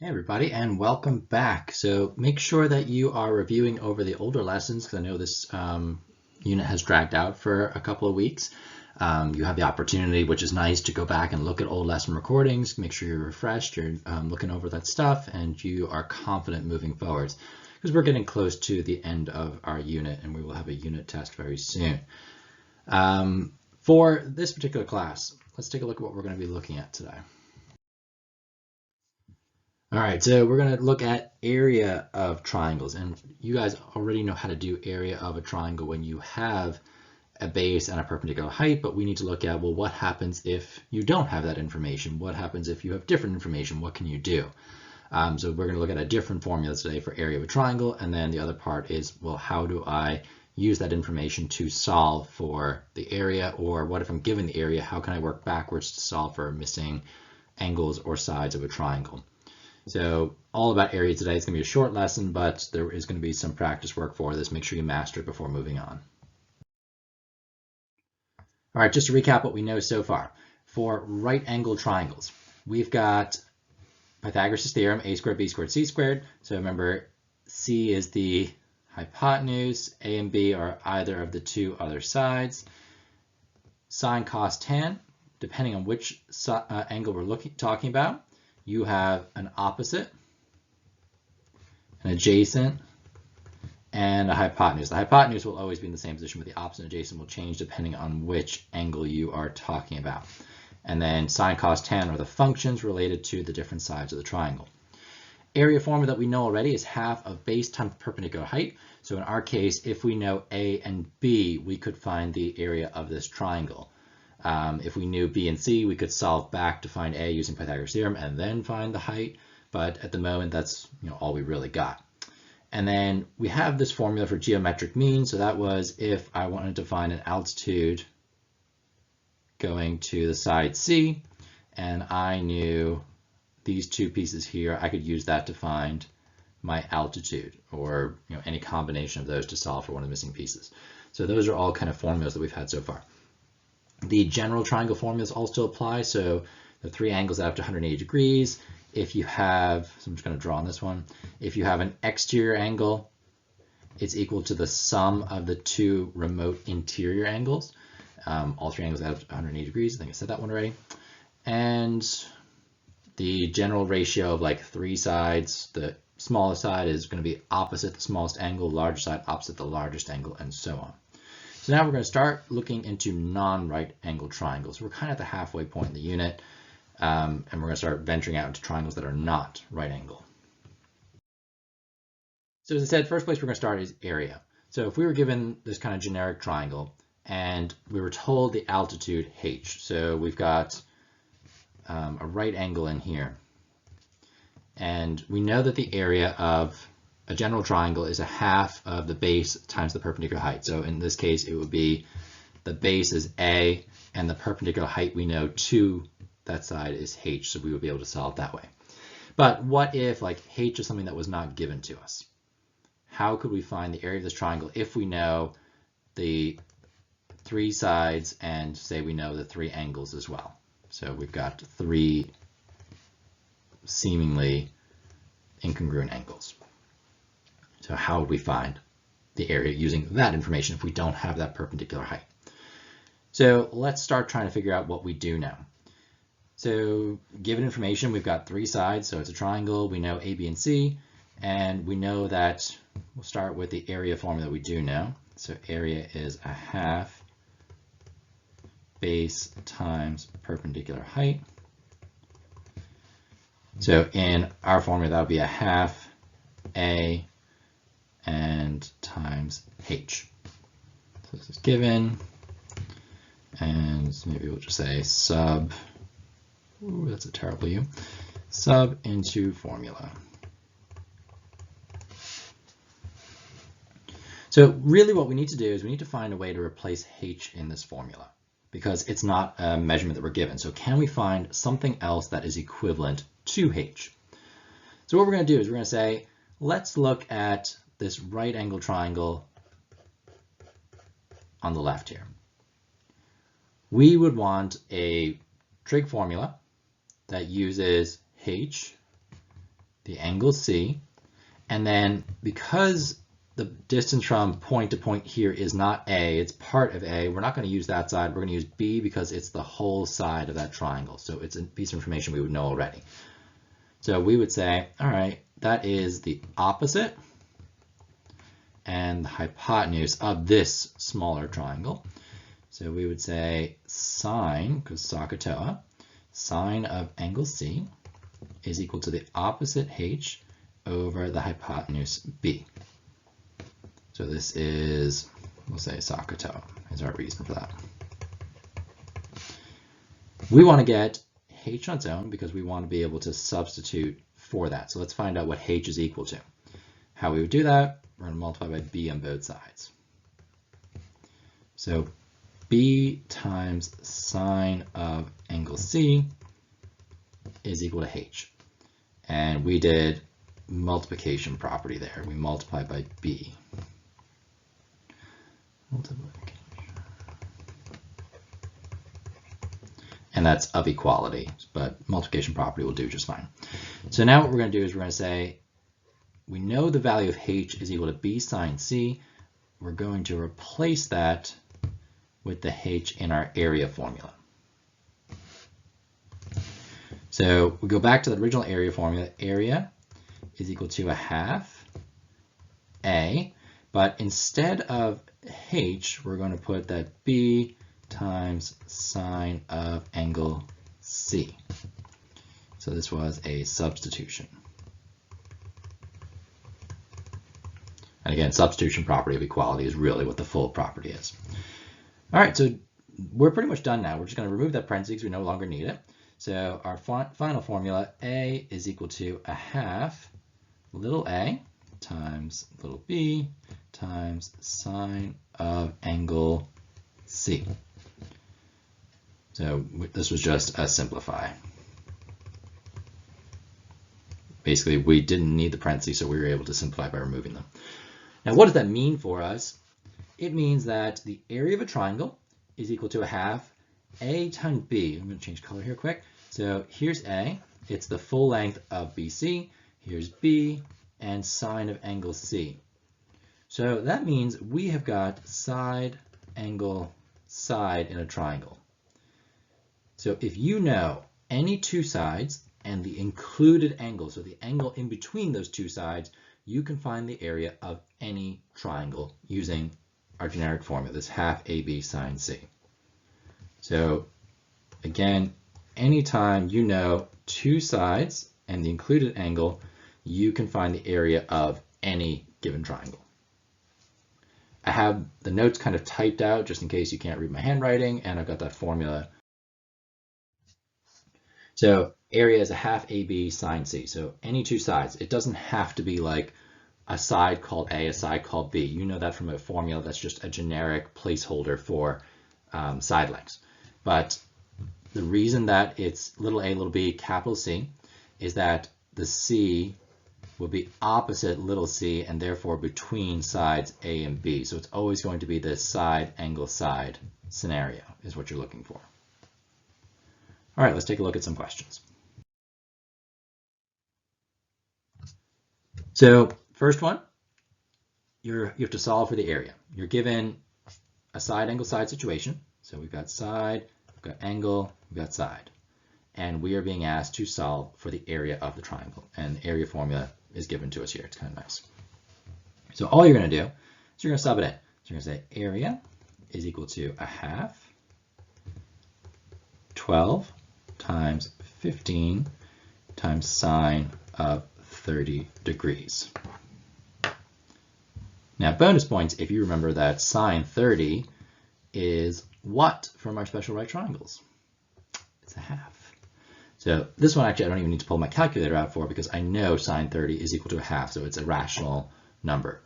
Hey everybody, and welcome back. So make sure that you are reviewing over the older lessons because I know this unit has dragged out for a couple of weeks. You have the opportunity, which is nice, to go back and look at old lesson recordings, make sure you're refreshed, you're looking over that stuff, and you are confident moving forwards because we're getting close to the end of our unit and we will have a unit test very soon. For this particular class, let's take a look at what we're going to be looking at today. All right, so we're going to look at area of triangles, and you guys already know how to do area of a triangle when you have a base and a perpendicular height, but we need to look at, well, what happens if you don't have that information? What happens if you have different information? What can you do? So we're going to look at a different formula today for area of a triangle, and then the other part is, well, how do I use that information to solve for the area, or what if I'm given the area, how can I work backwards to solve for missing angles or sides of a triangle? So all about area today. It's going to be a short lesson, but there is going to be some practice work for this. Make sure you master it before moving on. All right, just to recap what we know so far. For right angle triangles, we've got Pythagoras' theorem, a squared b squared c squared. So remember, c is the hypotenuse, a and b are either of the two other sides. Sine, cos, tan, depending on which angle we're talking about. You have an opposite, an adjacent, and a hypotenuse. The hypotenuse will always be in the same position, but the opposite and adjacent will change depending on which angle you are talking about. And then sine, cos, tan are the functions related to the different sides of the triangle. Area formula that we know already is half of base times perpendicular height. So in our case, if we know A and B, we could find the area of this triangle. If we knew B and C, we could solve back to find A using Pythagoras' theorem and then find the height. But at the moment, that's all we really got. And then we have this formula for geometric mean. So that was if I wanted to find an altitude going to the side C, and I knew these two pieces here, I could use that to find my altitude, or any combination of those to solve for one of the missing pieces. So those are all kind of formulas that we've had so far. The general triangle formulas all still apply. So the three angles add up to 180 degrees. If you have, so I'm just going to draw on this one. If you have an exterior angle, it's equal to the sum of the two remote interior angles. All three angles add up to 180 degrees. I think I said that one already. And the general ratio of like three sides, the smallest side is going to be opposite the smallest angle, large side opposite the largest angle, and so on. So now we're going to start looking into non-right angle triangles. We're kind of at the halfway point in the unit, and we're going to start venturing out into triangles that are not right angle. So as I said, first place we're going to start is area. So if we were given this kind of generic triangle and we were told the altitude h, so we've got a right angle in here, and we know that the area of a general triangle is a half of the base times the perpendicular height. So in this case, it would be the base is A and the perpendicular height we know to that side is h, so we would be able to solve that way. But what if like h is something that was not given to us? How could we find the area of this triangle if we know the three sides and say we know the three angles as well? So we've got three seemingly incongruent angles. So how would we find the area using that information if we don't have that perpendicular height? So let's start trying to figure out what we do know. So given information, we've got three sides, so it's a triangle. We know A, B, and C, and we know that we'll start with the area formula we do know. So area is a half base times perpendicular height. So in our formula, that would be a half A and times h. So this is given, and maybe we'll just say sub, ooh, that's a terrible U, sub into formula. So really what we need to do is we need to find a way to replace h in this formula because it's not a measurement that we're given. So can we find something else that is equivalent to h? So what we're going to do is we're going to say, let's look at this right angle triangle on the left here. We would want a trig formula that uses h the angle C, and then because the distance from point to point here is not A, it's part of A, we're not going to use that side, we're going to use B because it's the whole side of that triangle. So it's a piece of information we would know already. So we would say, all right, that is the opposite and the hypotenuse of this smaller triangle. So we would say sine, because SOHCAHTOA, sine of angle C is equal to the opposite H over the hypotenuse B. So this is, we'll say SOHCAHTOA is our reason for that. We want to get H on its own because we want to be able to substitute for that. So let's find out what H is equal to. How we would do that, we're going to multiply by B on both sides. So B times sine of angle C is equal to H. And we did multiplication property there. We multiply by B. And that's of equality, but multiplication property will do just fine. So now what we're going to do is we're going to say, we know the value of H is equal to B sine C. We're going to replace that with the H in our area formula. So we go back to the original area formula. Area is equal to a half A, but instead of H, we're going to put that B times sine of angle C. So this was a substitution. And again, substitution property of equality is really what the full property is. All right, so we're pretty much done now. We're just going to remove that parentheses. We no longer need it. So our final formula, A is equal to a half little a times little b times sine of angle C. So this was just a simplify. Basically, we didn't need the parentheses, so we were able to simplify by removing them. Now, what does that mean for us? It means that the area of a triangle is equal to a half A times B. I'm going to change color here quick. So here's A. It's the full length of BC. Here's B and sine of angle C. So that means we have got side, angle, side in a triangle. So if you know any two sides and the included angle, so the angle in between those two sides, you can find the area of any triangle using our generic formula, this half AB sine C. So again, anytime you know two sides and the included angle, you can find the area of any given triangle. I have the notes kind of typed out just in case you can't read my handwriting, and I've got that formula. So area is a half AB sine C. So any two sides. It doesn't have to be like a side called A, a side called B. You know that from a formula that's just a generic placeholder for side lengths. But the reason that it's little a, little b, capital C, is that the C will be opposite little c and therefore between sides A and B. So it's always going to be this side, angle, side scenario is what you're looking for. All right, let's take a look at some questions. So first one, you have to solve for the area. You're given a side, angle, side situation. So we've got side, we've got angle, we've got side. And we are being asked to solve for the area of the triangle. And the area formula is given to us here. It's kind of nice. So all you're going to do is you're going to sub it in. So you're going to say area is equal to a half 12 times 15 times sine of 30 degrees. Now, bonus points if you remember that sine 30 is what from our special right triangles? It's a half. So this one actually I don't even need to pull my calculator out for because I know sine 30 is equal to a half, so it's a rational number.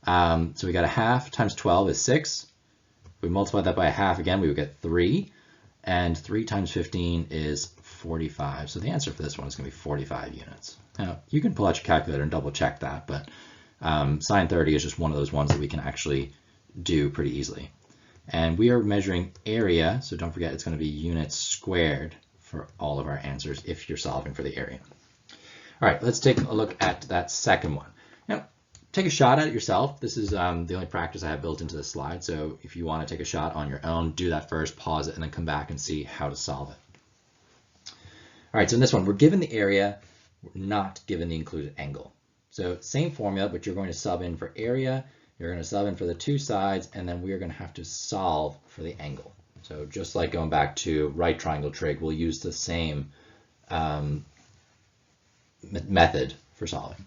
So we got a half times 12 is 6. If we multiply that by a half again, we would get 3. And 3 times 15 is 45. So the answer for this one is going to be 45 units. Now, you can pull out your calculator and double check that, but sine 30 is just one of those ones that we can actually do pretty easily. And we are measuring area, so don't forget it's going to be units squared for all of our answers if you're solving for the area. All right, let's take a look at that second one. Now, take a shot at it yourself. This is the only practice I have built into this slide. So if you want to take a shot on your own, do that first, pause it, and then come back and see how to solve it. All right, so in this one, we're given the area, we're not given the included angle. So same formula, but you're going to sub in for area, you're going to sub in for the two sides, and then we are going to have to solve for the angle. So just like going back to right triangle trig, we'll use the same method for solving.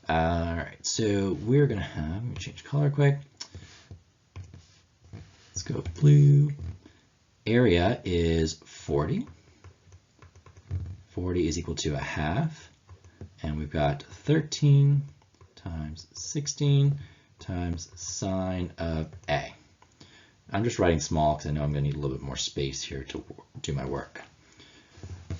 All right, so we're going to have, let me change color quick. Let's go with blue. Area is 40. 40 is equal to a half. And we've got 13 times 16 times sine of A. I'm just writing small because I know I'm going to need a little bit more space here to do my work.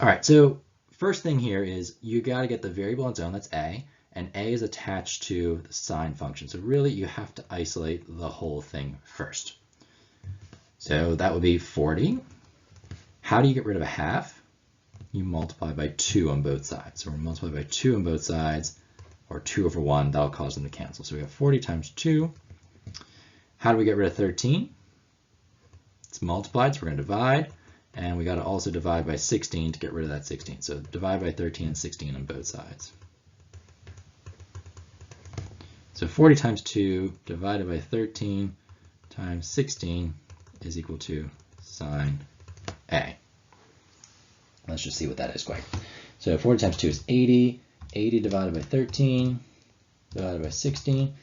All right, so first thing here is you got to get the variable on its own, that's A, and A is attached to the sine function. So really you have to isolate the whole thing first. So that would be 40. How do you get rid of a half? You multiply by 2 on both sides. So we're going to multiply by 2 on both sides, or 2 over 1, that'll cause them to cancel. So we have 40 times 2. How do we get rid of 13? It's multiplied, so we're going to divide, and we got to also divide by 16 to get rid of that 16. So divide by 13 and 16 on both sides. So 40 times 2 divided by 13 times 16 is equal to sine A. Let's just see what that is quick. So 40 times 2 is 80. 80 divided by 13 divided by 16.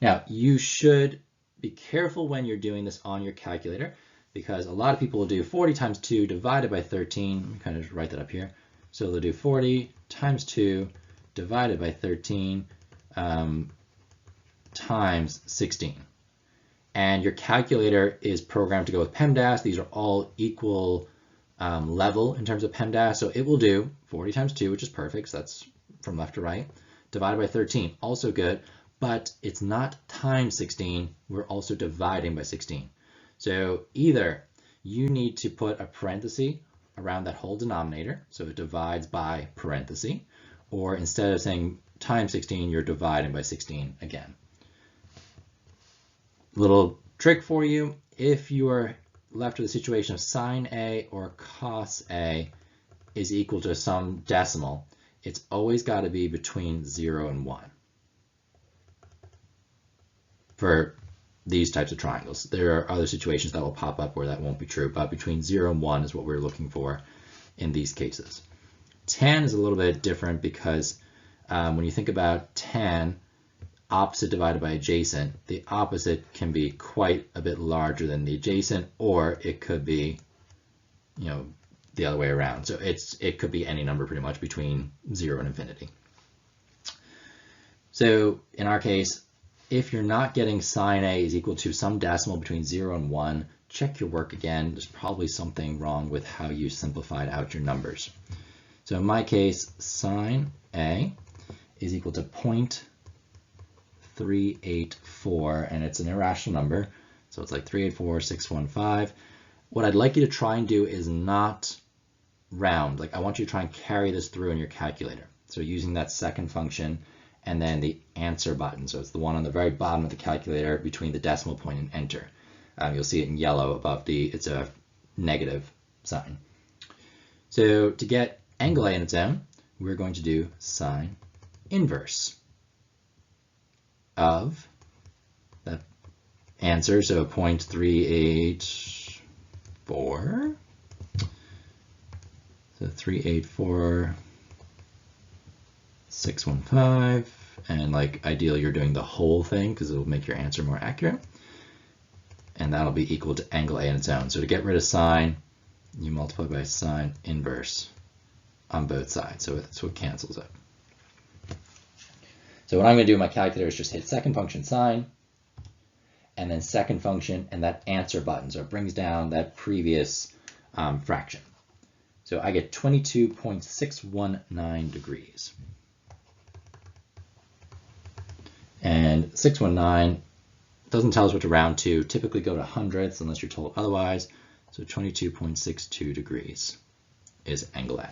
Now, you should be careful when you're doing this on your calculator, because a lot of people will do 40 times 2 divided by 13. Let me kind of write that up here. So they'll do 40 times 2 divided by 13 times 16. And your calculator is programmed to go with PEMDAS. These are all equal level in terms of PEMDAS. So it will do 40 times 2, which is perfect. So that's from left to right. Divided by 13, also good. But it's not times 16. We're also dividing by 16. So either you need to put a parenthesis around that whole denominator, so it divides by parenthesis, or instead of saying times 16, you're dividing by 16 again. Little trick for you, if you are left with a situation of sine A or cos A is equal to some decimal, it's always got to be between 0 and 1 for these types of triangles. There are other situations that will pop up where that won't be true, but between 0 and 1 is what we're looking for in these cases. Tan is a little bit different because when you think about tan, opposite divided by adjacent, the opposite can be quite a bit larger than the adjacent, or it could be, you know, the other way around. So it could be any number pretty much between 0 and infinity. So in our case, if you're not getting sine A is equal to some decimal between 0 and 1, check your work again. There's probably something wrong with how you simplified out your numbers. So in my case, sine A is equal to 0.384, and it's an irrational number. So it's like 384,615. What I'd like you to try and do is not round. Like I want you to try and carry this through in your calculator. So using that second function, and then the answer button. So it's the one on the very bottom of the calculator between the decimal point and enter. You'll see it in yellow above it's a negative sign. So to get angle A on its own, we're going to do sine inverse of that answer. So 0.384. So 384,615, and like ideally you're doing the whole thing because it'll make your answer more accurate, and that'll be equal to angle A on its own. So to get rid of sine, you multiply by sine inverse on both sides, so that's what cancels it. So what I'm going to do in my calculator is just hit second function sine, and then second function and that answer button, so it brings down that previous fraction. So I get 22.619 degrees. And 619 doesn't tell us what to round to. Typically go to hundredths unless you're told otherwise. So 22.62 degrees is angle A.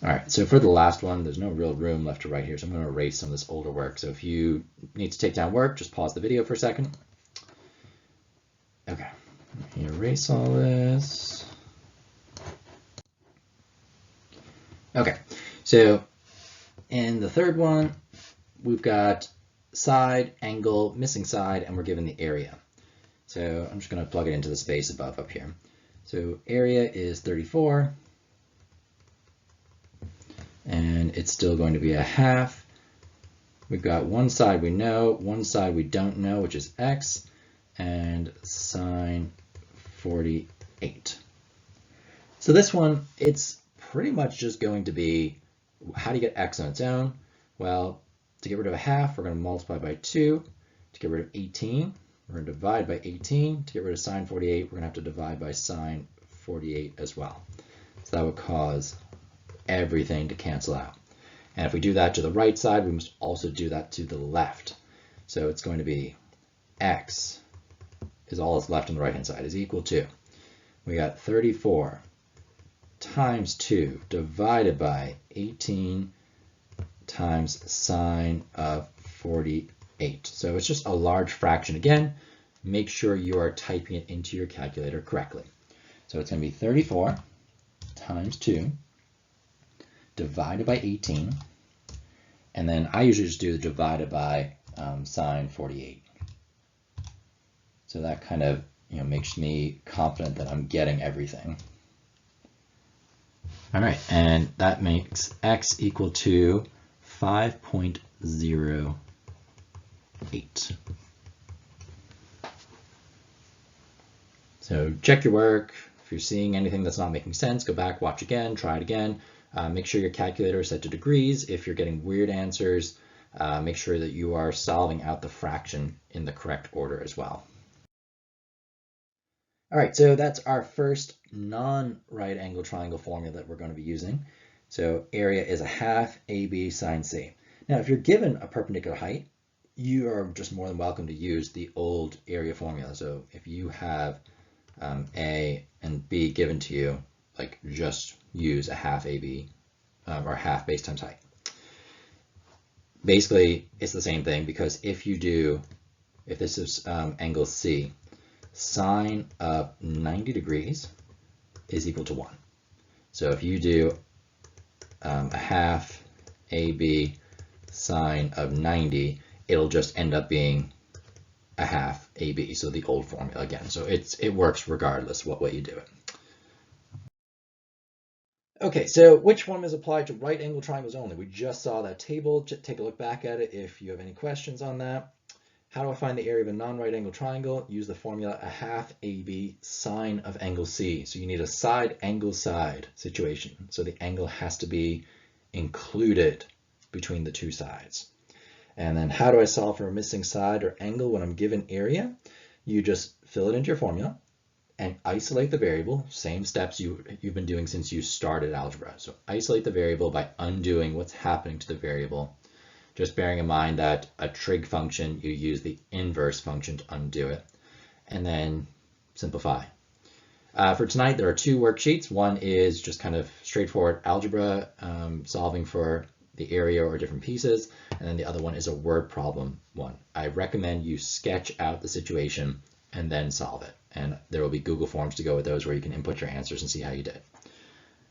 All right, so for the last one, there's no real room left to write here, so I'm going to erase some of this older work. So if you need to take down work, just pause the video for a second. Okay, erase all this. Okay, so in the third one, we've got side, angle, missing side, and we're given the area. So I'm just going to plug it into the space above up here. So area is 34. And it's still going to be a half. We've got one side we know, one side we don't know, which is x, and sine 48. So this one, it's pretty much just going to be, how do you get x on its own? Well, to get rid of a half, we're going to multiply by 2. To get rid of 18, we're going to divide by 18. To get rid of sine 48, we're going to have to divide by sine 48 as well. So that would cause everything to cancel out. And if we do that to the right side, we must also do that to the left. So it's going to be x is all that's left on the right hand side is equal to, we got 34 times 2 divided by 18 times sine of 48. So it's just a large fraction. Again, make sure you are typing it into your calculator correctly. So it's going to be 34 times 2 divided by 18, and then I usually just do the divided by sine 48. So that kind of makes me confident that I'm getting everything. All right, and that makes x equal to 5.08. So check your work. If you're seeing anything that's not making sense, go back, watch again, try it again. Make sure your calculator is set to degrees. If you're getting weird answers, make sure that you are solving out the fraction in the correct order as well. All right, so that's our first non-right angle triangle formula that we're going to be using. So area is a half AB sine C. Now, if you're given a perpendicular height, you are just more than welcome to use the old area formula. So if you have A and B given to you, like just use a half AB or half base times height. Basically, it's the same thing, because if this is angle C, sine of 90 degrees is equal to 1. So if you do a half AB sine of 90, it'll just end up being a half AB, so the old formula again. So it works regardless what way you do it. Okay, so which one is applied to right angle triangles only? We just saw that table. Take a look back at it if you have any questions on that. How do I find the area of a non-right angle triangle? Use the formula a half AB sine of angle C. So you need a side angle side situation. So the angle has to be included between the two sides. And then how do I solve for a missing side or angle when I'm given area? You just fill it into your formula and isolate the variable, same steps you've been doing since you started algebra. So isolate the variable by undoing what's happening to the variable. Just bearing in mind that a trig function, you use the inverse function to undo it, and then simplify. For tonight, there are 2 worksheets. One is just kind of straightforward algebra, solving for the area or different pieces, and then the other one is a word problem one. I recommend you sketch out the situation and then solve it. And there will be Google Forms to go with those where you can input your answers and see how you did.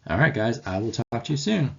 All right, guys, I will talk to you soon.